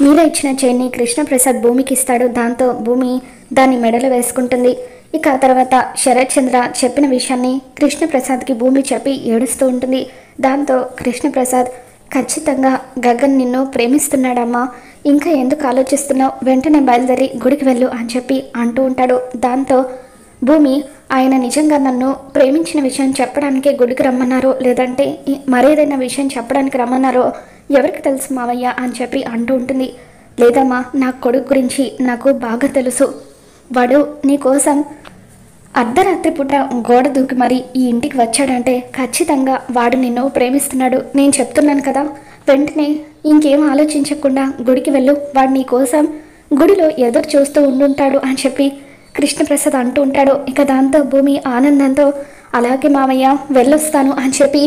మీరా ఇచ్చిన చైన్ని కృష్ణప్రసాద్ భూమికి ఇస్తాడు. దాంతో భూమి దాన్ని మెడలో వేసుకుంటుంది. ఇక ఆ తర్వాత శరత్ చంద్ర చెప్పిన విషయాన్ని కృష్ణప్రసాద్కి భూమి చెప్పి ఏడుస్తూ ఉంటుంది. దాంతో కృష్ణప్రసాద్ ఖచ్చితంగా గగన్ నిన్ను ప్రేమిస్తున్నాడమ్మా, ఇంకా ఎందుకు ఆలోచిస్తున్నావు, వెంటనే బయలుదేరి గుడికి వెళ్ళు అని చెప్పి అంటూ ఉంటాడు. దాంతో భూమి ఆయన నిజంగా నన్ను ప్రేమించిన విషయం చెప్పడానికే గుడికి రమ్మన్నారో లేదంటే మరేదైనా విషయం చెప్పడానికి రమ్మన్నారో ఎవరికి తెలుసు మావయ్య అని చెప్పి అంటూ ఉంటుంది. లేదమ్మా, నా కొడుకు గురించి నాకు బాగా తెలుసు. వాడు నీ కోసం అర్ధరాత్రి పూట గోడ దూకి మరి ఈ ఇంటికి వచ్చాడంటే ఖచ్చితంగా వాడు నిన్ను ప్రేమిస్తున్నాడు. నేను చెప్తున్నాను కదా, వెంటనే ఇంకేం ఆలోచించకుండా గుడికి వెళ్ళు, వాడు నీ కోసం గుడిలో ఎదురు చూస్తూ ఉండుంటాడు అని చెప్పి కృష్ణప్రసాద్ అంటూ ఉంటాడు. ఇక దాంతో భూమి ఆనందంతో అలాగే మామయ్య వెళ్ళొస్తాను అని చెప్పి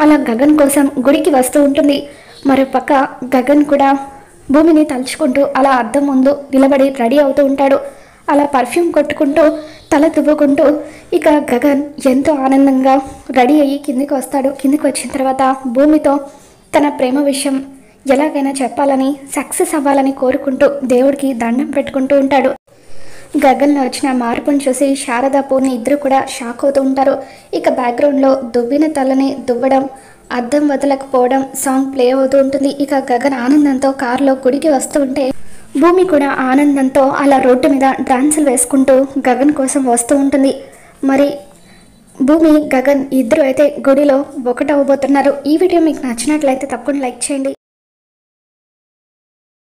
అలా గగన్ కోసం గుడికి వస్తూ ఉంటుంది. మరోపక్క గగన్ కూడా భూమిని తలుచుకుంటూ అలా అద్దం ముందు నిలబడి రెడీ అవుతూ ఉంటాడు. అలా పర్ఫ్యూమ్ కొట్టుకుంటూ తల తువ్వుకుంటూ ఇక గగన్ ఎంతో ఆనందంగా రెడీ అయ్యి కిందికి వస్తాడు. కిందికి వచ్చిన తర్వాత భూమితో తన ప్రేమ విషయం ఎలాగైనా చెప్పాలని, సక్సెస్ అవ్వాలని కోరుకుంటూ దేవుడికి దండం పెట్టుకుంటూ ఉంటాడు. గగన్లో వచ్చిన మార్పును చూసి శారద పూర్ణి ఇద్దరు కూడా షాక్ అవుతూ ఉంటారు. ఇక బ్యాక్గ్రౌండ్లో దువ్విన తలని దువ్వడం, అద్దం వదలకపోవడం సాంగ్ ప్లే అవుతూ ఉంటుంది. ఇక గగన్ ఆనందంతో కారులో గుడికి వస్తూ ఉంటే భూమి కూడా ఆనందంతో అలా రోడ్డు మీద డాన్సులు వేసుకుంటూ గగన్ కోసం వస్తూ ఉంటుంది. మరి భూమి గగన్ ఇద్దరు అయితే గుడిలో ఒకటవబోతున్నారు. ఈ వీడియో మీకు నచ్చినట్లయితే తప్పకుండా లైక్ చేయండి.